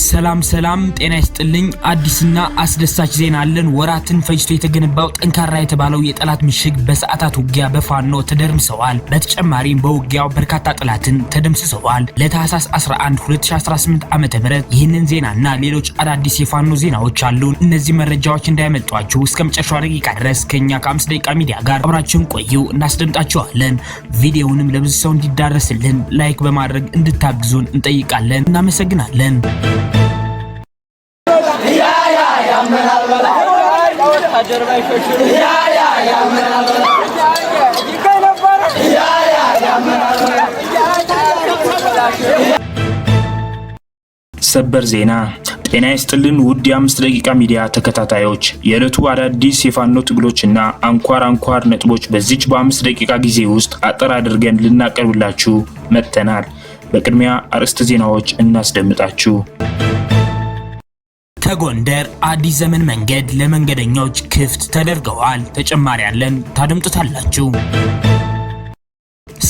ሰላም ጤና ይስጥልኝ። አዲስና አስደሳች ዜና አለን። ወራትን ፈጅቶ የተገነባው ጠንካራ የተባለው የጠላት ምሽግ በሰዓታት ውጊያ በፋኖ ተደርምሰዋል። በተጨማሪም በውጊያው በርካታ ጠላትን ተደምስሰዋል። ለታህሳስ 11 2018 ዓ.ም ይህንን ዜናና ሌሎች አዳዲስ የፋኖ ዜናዎች አሉን። እነዚህ መረጃዎች እንዳይመልጧችሁ እስከ መጨረሻው ደቂቃ ድረስ ከኛ ከ5 ደቂቃ ሚዲያ ጋር አብራችሁን ቆዩ፣ እናስደምጣችኋለን። ቪዲዮውንም ለብዙ ሰው እንዲዳረስልን ላይክ በማድረግ እንድታግዙን እንጠይቃለን። እናመሰግናለን። ሰበር ዜና። ጤና ይስጥልን ውድ የ5 ደቂቃ ሚዲያ ተከታታዮች፣ የዕለቱ አዳዲስ የፋኖ ትግሎችና አንኳር ነጥቦች በዚች በ5 ደቂቃ ጊዜ ውስጥ አጠር አድርገን ልናቀርብላችሁ መጥተናል። በቅድሚያ አርዕስተ ዜናዎች እናስደምጣችሁ። ከጎንደር አዲስ ዘመን መንገድ ለመንገደኞች ክፍት ተደርገዋል። ተጨማሪ ያለን ታደምጡታላችሁ።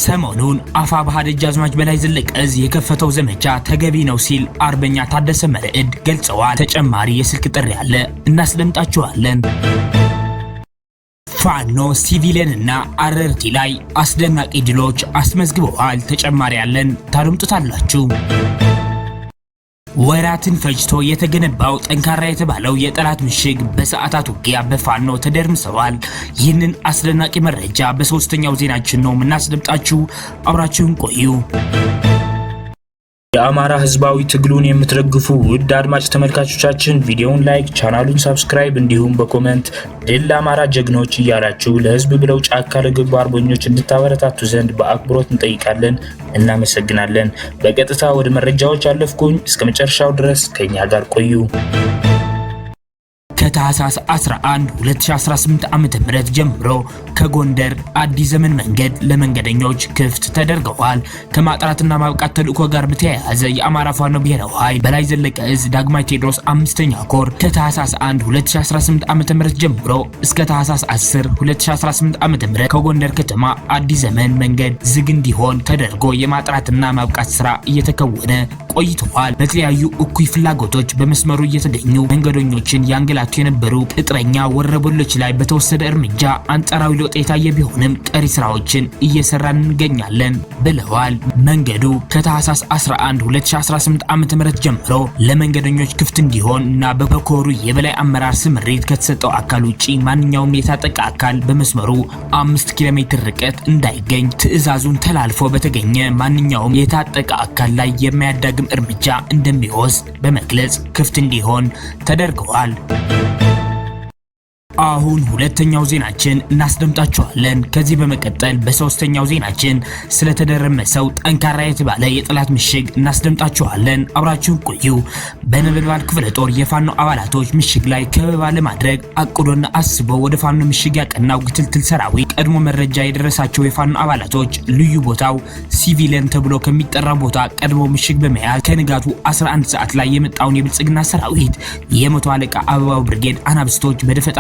ሰሞኑን አፋብኃ ደጃዝማች በላይ ዘለቀ ዕዝ የከፈተው ዘመቻ ተገቢ ነው ሲል አርበኛ ታደሰ መርዕድ ገልጸዋል። ተጨማሪ የስልክ ጥሪ ያለ እናስደምጣችኋለን። ፋኖ ሲቪሊየንና አረርቲ ላይ አስደናቂ ድሎች አስመዝግበዋል። ተጨማሪ ያለን ታደምጡታላችሁ። ወራትን ፈጅቶ የተገነባው ጠንካራ የተባለው የጠላት ምሽግ በሰዓታት ውጊያ በፋኖ ተደርምሰዋል። ይህንን አስደናቂ መረጃ በሶስተኛው ዜናችን ነው የምናስደምጣችሁ። አብራችሁን ቆዩ። የአማራ ህዝባዊ ትግሉን የምትደግፉ ውድ አድማጭ ተመልካቾቻችን ቪዲዮውን ላይክ፣ ቻናሉን ሰብስክራይብ እንዲሁም በኮሜንት ድል ለአማራ ጀግኖች እያላችሁ ለህዝብ ብለው ጫካ ለገቡ አርበኞች እንድታበረታቱ ዘንድ በአክብሮት እንጠይቃለን። እናመሰግናለን። በቀጥታ ወደ መረጃዎች አለፍኩኝ። እስከ መጨረሻው ድረስ ከኛ ጋር ቆዩ። ከታህሳስ 11 2018 ዓ.ም ጀምሮ ከጎንደር አዲስ ዘመን መንገድ ለመንገደኞች ክፍት ተደርገዋል። ከማጥራትና ማብቃት ተልእኮ ጋር በተያያዘ የአማራ ፋኖ ብሔራዊ ኃይል በላይ ዘለቀ ዕዝ ዳግማዊ ቴዎድሮስ 5ኛ ኮር ከታህሳስ 1 2018 ዓ.ም ጀምሮ እስከ ታህሳስ 10 2018 ዓ.ም ከጎንደር ከተማ አዲስ ዘመን መንገድ ዝግ እንዲሆን ተደርጎ የማጥራትና ማብቃት ስራ እየተከወነ ቆይተዋል። በተለያዩ እኩይ ፍላጎቶች በመስመሩ እየተገኙ መንገደኞችን ያንገላቱ የነበሩ ቅጥረኛ ወረበሎች ላይ በተወሰደ እርምጃ አንጻራዊ ለውጥ የታየ ቢሆንም ቀሪ ስራዎችን እየሰራን እንገኛለን ብለዋል። መንገዱ ከታህሳስ 11 2018 ዓ.ም ጀምሮ ለመንገደኞች ክፍት እንዲሆን እና በኮሩ የበላይ አመራር ስምሪት ከተሰጠው አካል ውጪ ማንኛውም የታጠቀ አካል በመስመሩ 5 ኪሎ ሜትር ርቀት እንዳይገኝ ትዕዛዙን ተላልፎ በተገኘ ማንኛውም የታጠቀ አካል ላይ የማያዳግም እርምጃ እንደሚወስድ በመግለጽ ክፍት እንዲሆን ተደርገዋል። አሁን ሁለተኛው ዜናችን እናስደምጣችኋለን። ከዚህ በመቀጠል በሶስተኛው ዜናችን ስለተደረመሰው ጠንካራ የተባለ የጠላት ምሽግ እናስደምጣችኋለን። አብራችሁን ቆዩ። በነበልባል ክፍለ ጦር የፋኖ አባላቶች ምሽግ ላይ ከበባ ለማድረግ አቅዶና አስቦ ወደ ፋኖ ምሽግ ያቀናው ግትልትል ሰራዊት ቀድሞ መረጃ የደረሳቸው የፋኖ አባላቶች ልዩ ቦታው ሲቪሊየን ተብሎ ከሚጠራ ቦታ ቀድሞ ምሽግ በመያዝ ከንጋቱ 11 ሰዓት ላይ የመጣውን የብልጽግና ሰራዊት የመቶ አለቃ አበባው ብርጌድ አናብስቶች በደፈጣ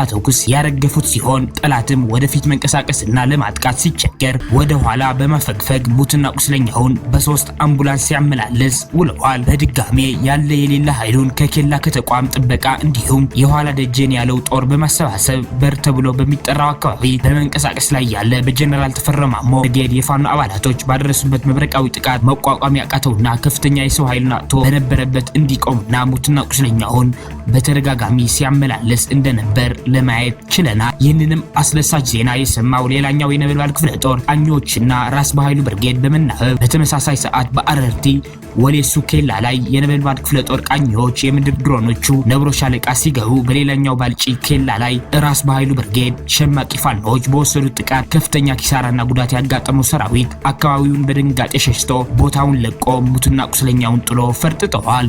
ያረገፉት ሲሆን ጠላትም ወደፊት መንቀሳቀስና ለማጥቃት ሲቸገር ወደ ኋላ በማፈግፈግ ሙትና ቁስለኛውን በ3 አምቡላንስ ሲያመላልስ ውለዋል። በድጋሜ ያለ የሌላ ኃይሉን ከኬላ ከተቋም ጥበቃ እንዲሁም የኋላ ደጀን ያለው ጦር በማሰባሰብ በር ተብሎ በሚጠራው አካባቢ በመንቀሳቀስ ላይ ያለ በጀነራል ተፈረማሞ ብርጌድ የፋኖ አባላቶች ባደረሱበት መብረቃዊ ጥቃት መቋቋም ያቃተውና ከፍተኛ የሰው ኃይል ናጥቶ በነበረበት እንዲቆምና ሙትና ቁስለኛውን በተደጋጋሚ ሲያመላልስ እንደነበር ለማየት ችለናል። ይህንንም አስደሳች ዜና የሰማው ሌላኛው የነበልባል ክፍለ ጦር ቃኞችና ራስ በኃይሉ ብርጌድ በመናበብ በተመሳሳይ ሰዓት በአረርቲ ወሌሱ ኬላ ላይ የነበልባል ክፍለ ጦር ቃኞች የምድር ድሮኖቹ ነብሮ ሻለቃ ሲገቡ በሌላኛው ባልጪ ኬላ ላይ ራስ በኃይሉ ብርጌድ ሸማቂ ፋኖች በወሰዱት ጥቃት ከፍተኛ ኪሳራና ጉዳት ያጋጠመው ሰራዊት አካባቢውን በድንጋጤ ሸሽቶ ቦታውን ለቆ ሙትና ቁስለኛውን ጥሎ ፈርጥጠዋል።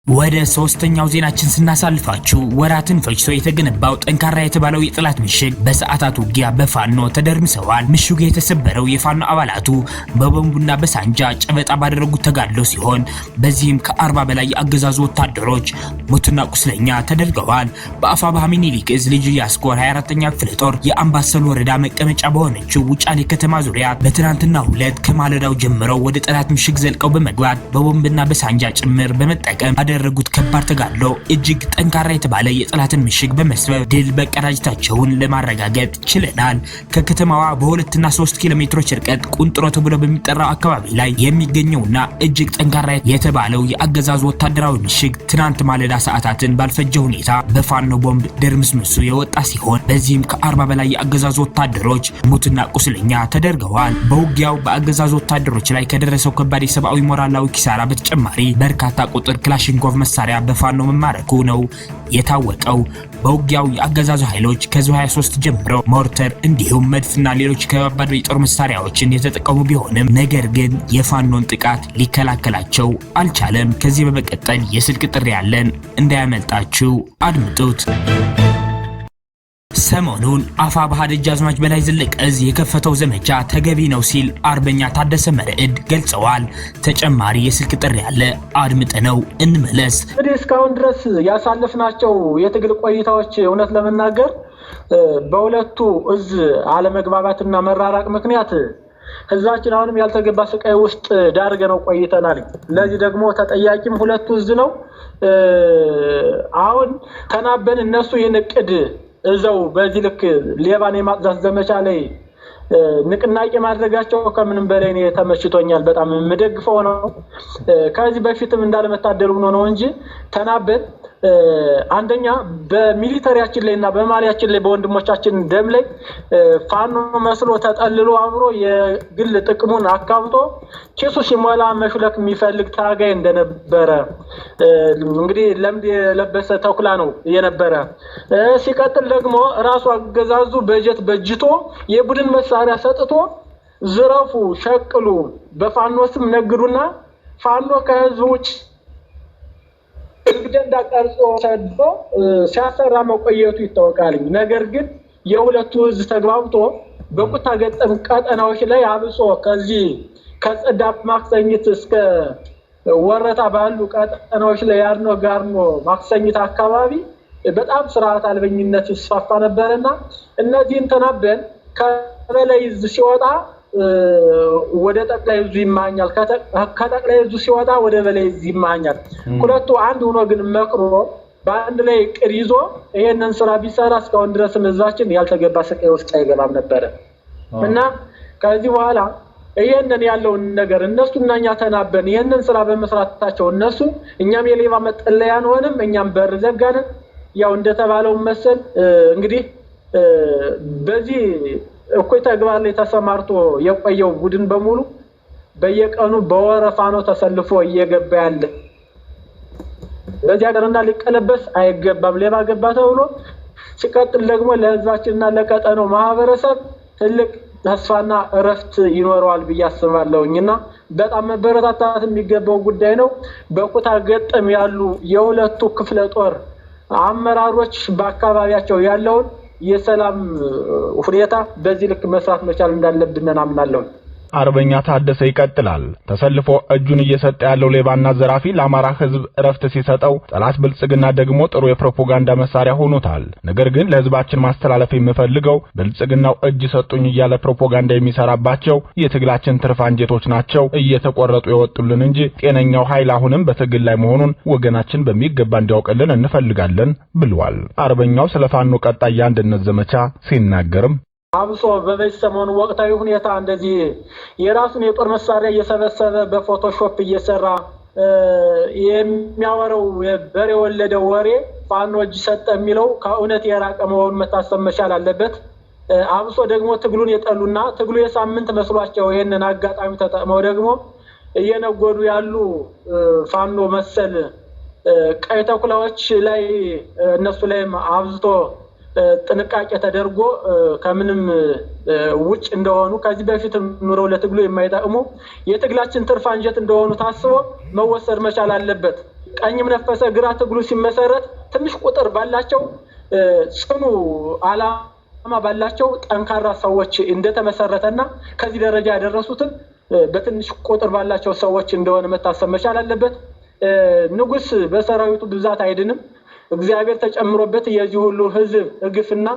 ወደ ሶስተኛው ዜናችን ስናሳልፋችሁ ወራትን ፈጅቶ የተገነባው ጠንካራ የተባለው የጠላት ምሽግ በሰዓታት ውጊያ በፋኖ ተደርምሰዋል። ምሽጉ የተሰበረው የፋኖ አባላቱ በቦምቡና በሳንጃ ጨበጣ ባደረጉት ተጋድሎ ሲሆን በዚህም ከ40 በላይ የአገዛዙ ወታደሮች ሞትና ቁስለኛ ተደርገዋል። በአፋብኃ ምኒልክ ዕዝ ልዩ ኢያሱ 24ኛ ክፍለ ጦር የአምባሰል ወረዳ መቀመጫ በሆነችው ውጫሌ ከተማ ዙሪያ በትናንትናው ዕለት ከማለዳው ጀምረው ወደ ጠላት ምሽግ ዘልቀው በመግባት በቦምብና በሳንጃ ጭምር በመጠቀም ያደረጉት ከባድ ተጋድሎ እጅግ ጠንካራ የተባለ የጠላትን ምሽግ በመስበብ ድል መቀዳጀታቸውን ለማረጋገጥ ችለናል። ከከተማዋ በ2 እና 3 ኪሎ ሜትሮች ርቀት ቁንጥሮ ተብሎ በሚጠራው አካባቢ ላይ የሚገኘውና እጅግ ጠንካራ የተባለው የአገዛዙ ወታደራዊ ምሽግ ትናንት ማለዳ ሰዓታትን ባልፈጀ ሁኔታ በፋኖ ቦምብ ደርምስምሱ የወጣ ሲሆን በዚህም ከ40 በላይ የአገዛዙ ወታደሮች ሙትና ቁስለኛ ተደርገዋል። በውጊያው በአገዛዙ ወታደሮች ላይ ከደረሰው ከባድ የሰብአዊ ሞራላዊ ኪሳራ በተጨማሪ በርካታ ቁጥር ክላሽንኮቭ መሳሪያ በፋኖ መማረኩ ነው የታወቀው። በውጊያው የአገዛዙ ኃይሎች ከዙ 23 ጀምሮ ሞርተር እንዲሁም መድፍና ሌሎች ከባድ የጦር መሳሪያዎችን የተጠቀሙ ቢሆንም ነገር ግን የፋኖን ጥቃት ሊከላከላቸው አልቻለም። ከዚህ በመቀጠል የስልክ ጥሪ ያለን እንዳያመልጣችሁ አድምጡት። ሰሞኑን አፋብኃ ደጃዝማች በላይ ዘለቀ ዕዝ የከፈተው ዘመቻ ተገቢ ነው ሲል አርበኛ ታደሰ መርዕድ ገልጸዋል። ተጨማሪ የስልክ ጥሪ ያለ አድምጠነው እንመለስ። እንግዲህ እስካሁን ድረስ ያሳለፍናቸው የትግል ቆይታዎች እውነት ለመናገር በሁለቱ ዕዝ አለመግባባትና መራራቅ ምክንያት ህዝባችን አሁንም ያልተገባ ስቃይ ውስጥ ዳርገነው ቆይተናል። ለዚህ ደግሞ ተጠያቂም ሁለቱ ዕዝ ነው። አሁን ተናበን እነሱ የንቅድ እዛው በዚህ ልክ ሌባን የማጥዛት ዘመቻ ላይ ንቅናቄ ማድረጋቸው ከምንም በላይ ነው ተመችቶኛል። በጣም የምደግፈው ነው። ከዚህ በፊትም እንዳለመታደሉ ነው እንጂ ተናበን አንደኛ በሚሊተሪያችን ላይና በማሊያችን ላይ በወንድሞቻችን ደም ላይ ፋኖ መስሎ ተጠልሎ አብሮ የግል ጥቅሙን አካብቶ ኪሱ ሲሞላ መሽለክ የሚፈልግ ታጋይ እንደነበረ እንግዲህ ለምድ የለበሰ ተኩላ ነው የነበረ። ሲቀጥል ደግሞ ራሱ አገዛዙ በጀት በጅቶ የቡድን መሳሪያ ሰጥቶ ዝረፉ፣ ሸቅሉ፣ በፋኖ ስም ነግዱና ፋኖ ከህዝብ ውጭ እንግዲህ እንዳቀርጾ ሰዶ ሲያሰራ መቆየቱ ይታወቃል። ነገር ግን የሁለቱ ዕዝ ተግባብቶ በቁታ ገጠም ቀጠናዎች ላይ አብጾ ከዚህ ከጸዳፍ ማክሰኝት እስከ ወረታ ባሉ ቀጠናዎች ላይ ያርኖ ጋርኖ ማክሰኝት አካባቢ በጣም ስርዓት አልበኝነት ይስፋፋ ነበርና እነዚህን ተናበን ከበላይ ዕዝ ሲወጣ ወደ ጠቅላይ ዕዙ ይማኛል፣ ከጠቅላይ ዕዙ ሲወጣ ወደ በላይ ዕዝ ይማኛል። ሁለቱ አንድ ሆኖ ግን መክሮ በአንድ ላይ ቅር ይዞ ይሄንን ስራ ቢሰራ እስካሁን ድረስ ህዝባችን ያልተገባ ስቃይ ውስጥ አይገባም ነበር እና ከዚህ በኋላ ይሄንን ያለውን ነገር እነሱና እኛ ተናበን ይሄንን ስራ በመስራታቸው እነሱ እኛም የሌባ መጠለያ አንሆንም፣ እኛም በር ዘጋን። ያው እንደተባለው መሰል እንግዲህ በዚህ እኩይ ተግባር ላይ ተሰማርቶ የቆየው ቡድን በሙሉ በየቀኑ በወረፋ ነው ተሰልፎ እየገባ ያለ። በዚህ ሀገርና ሊቀለበስ አይገባም ሌባ ገባ ተብሎ። ሲቀጥል ደግሞ ለህዝባችንና ለቀጠናው ማህበረሰብ ትልቅ ተስፋና እረፍት ይኖረዋል ብዬ አስባለሁኝና በጣም መበረታታት የሚገባው ጉዳይ ነው። በኩታ ገጠም ያሉ የሁለቱ ክፍለ ጦር አመራሮች በአካባቢያቸው ያለውን የሰላም ሁኔታ በዚህ ልክ መስራት መቻል እንዳለብን እናምናለን። አርበኛ ታደሰ ይቀጥላል። ተሰልፎ እጁን እየሰጠ ያለው ሌባና ዘራፊ ለአማራ ህዝብ እረፍት ሲሰጠው ጠላት ብልጽግና ደግሞ ጥሩ የፕሮፓጋንዳ መሳሪያ ሆኖታል። ነገር ግን ለህዝባችን ማስተላለፍ የምፈልገው ብልጽግናው እጅ ሰጡኝ እያለ ፕሮፓጋንዳ የሚሰራባቸው የትግላችን ትርፍ አንጀቶች ናቸው እየተቆረጡ የወጡልን እንጂ ጤነኛው ኃይል አሁንም በትግል ላይ መሆኑን ወገናችን በሚገባ እንዲያውቅልን እንፈልጋለን ብለዋል። አርበኛው ስለ ፋኖ ቀጣይ የአንድነት ዘመቻ ሲናገርም አብሶ በበዚህ ሰሞኑ ወቅታዊ ሁኔታ እንደዚህ የራሱን የጦር መሳሪያ እየሰበሰበ በፎቶሾፕ እየሰራ የሚያወራው በሬ ወለደው ወሬ ፋኖ እጅ ሰጠ የሚለው ከእውነት የራቀ መሆኑን መታሰብ መቻል አለበት። አብሶ ደግሞ ትግሉን የጠሉና ትግሉ የሳምንት መስሏቸው ይሄንን አጋጣሚ ተጠቅመው ደግሞ እየነጎዱ ያሉ ፋኖ መሰል ቀይ ተኩላዎች ላይ እነሱ ላይ አብዝቶ ጥንቃቄ ተደርጎ ከምንም ውጭ እንደሆኑ ከዚህ በፊት ኑረው ለትግሉ የማይጠቅሙ የትግላችን ትርፍ አንጀት እንደሆኑ ታስቦ መወሰድ መቻል አለበት። ቀኝም ነፈሰ ግራ ትግሉ ሲመሰረት ትንሽ ቁጥር ባላቸው ጽኑ ዓላማ ባላቸው ጠንካራ ሰዎች እንደተመሰረተና ከዚህ ደረጃ ያደረሱትን በትንሽ ቁጥር ባላቸው ሰዎች እንደሆነ መታሰብ መቻል አለበት። ንጉስ በሰራዊቱ ብዛት አይድንም። እግዚአብሔር ተጨምሮበት የዚህ ሁሉ ህዝብ እግፍና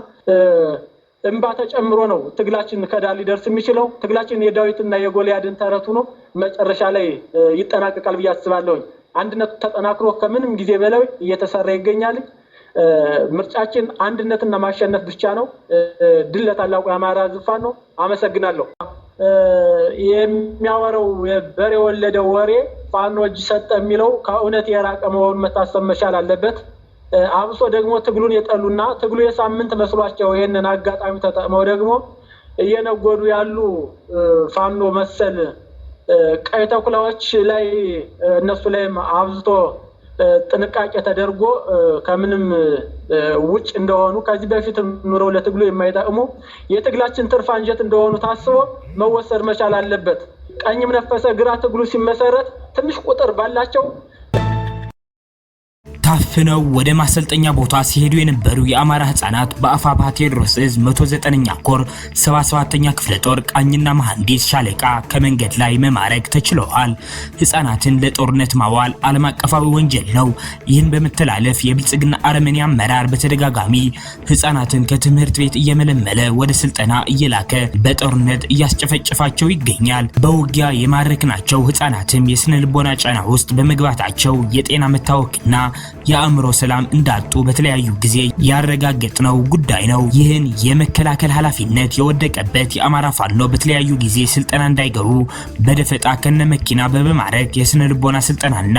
እንባ ተጨምሮ ነው ትግላችን ከዳር ሊደርስ የሚችለው። ትግላችን የዳዊትና የጎልያድን ተረቱ ነው መጨረሻ ላይ ይጠናቀቃል ብዬ አስባለሁ። አንድነቱ ተጠናክሮ ከምንም ጊዜ በላይ እየተሰራ ይገኛል። ምርጫችን አንድነትና ማሸነፍ ብቻ ነው። ድል ለታላቁ የአማራ ህዝብ ፋኖ ነው። አመሰግናለሁ። የሚያወራው በሬ ወለደው ወሬ ፋኖ እጅ ሰጠ የሚለው ከእውነት የራቀ መሆኑን መታሰብ መቻል አለበት። አብሶ ደግሞ ትግሉን የጠሉና ትግሉ የሳምንት መስሏቸው ይሄንን አጋጣሚ ተጠቅመው ደግሞ እየነጎዱ ያሉ ፋኖ መሰል ቀይ ተኩላዎች ላይ እነሱ ላይ አብዝቶ ጥንቃቄ ተደርጎ ከምንም ውጭ እንደሆኑ ከዚህ በፊት ኑረው ለትግሉ የማይጠቅሙ የትግላችን ትርፍ አንጀት እንደሆኑ ታስቦ መወሰድ መቻል አለበት። ቀኝም ነፈሰ ግራ ትግሉ ሲመሰረት ትንሽ ቁጥር ባላቸው ታፍነው ወደ ማሰልጠኛ ቦታ ሲሄዱ የነበሩ የአማራ ህፃናት በአፋብኃ ቴዎድሮስ ዕዝ 109ኛ ኮር 77ኛ ክፍለ ጦር ቃኝና መሐንዲስ ሻለቃ ከመንገድ ላይ መማረክ ተችለዋል። ህፃናትን ለጦርነት ማዋል ዓለም አቀፋዊ ወንጀል ነው። ይህን በመተላለፍ የብልጽግና አረመኔ አመራር በተደጋጋሚ ህፃናትን ከትምህርት ቤት እየመለመለ ወደ ስልጠና እየላከ በጦርነት እያስጨፈጨፋቸው ይገኛል። በውጊያ የማረክናቸው ህፃናትም የስነ ልቦና ጫና ውስጥ በመግባታቸው የጤና መታወክና የአእምሮ ሰላም እንዳጡ በተለያዩ ጊዜ ያረጋገጥነው ጉዳይ ነው። ይህን የመከላከል ኃላፊነት የወደቀበት የአማራ ፋኖ በተለያዩ ጊዜ ስልጠና እንዳይገቡ በደፈጣ ከነመኪና በመማረክ የስነ ልቦና ስልጠናና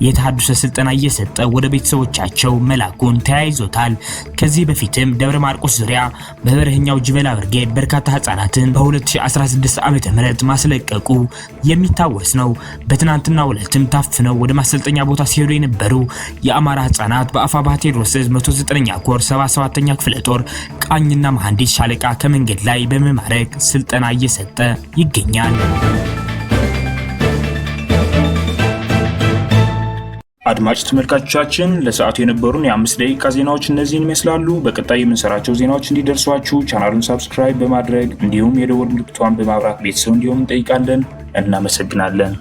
የተሐድሶ ስልጠና እየሰጠ ወደ ቤተሰቦቻቸው መላኩን ተያይዞታል። ከዚህ በፊትም ደብረ ማርቆስ ዙሪያ በበረሃኛው ጅበላ ብርጌድ በርካታ ህፃናትን በ2016 ዓ.ም ማስለቀቁ የሚታወስ ነው። በትናንትናው ዕለትም ታፍነው ወደ ማሰልጠኛ ቦታ ሲሄዱ የነበሩ የአማራ ህፃናት በአፋብኃ ቴዎድሮስ ዕዝ 109ኛ ኮር 77ኛ ክፍለ ጦር ቃኝና መሐንዲስ ሻለቃ ከመንገድ ላይ በመማረክ ስልጠና እየሰጠ ይገኛል። አድማጭ ተመልካቾቻችን ለሰዓቱ የነበሩን የ5 ደቂቃ ዜናዎች እነዚህን ይመስላሉ። በቀጣይ የምንሰራቸው ዜናዎች እንዲደርሷችሁ ቻናሉን ሰብስክራይብ በማድረግ እንዲሁም የደወል ምልክቷን በማብራት ቤተሰብ እንዲሆኑ እንጠይቃለን። እናመሰግናለን።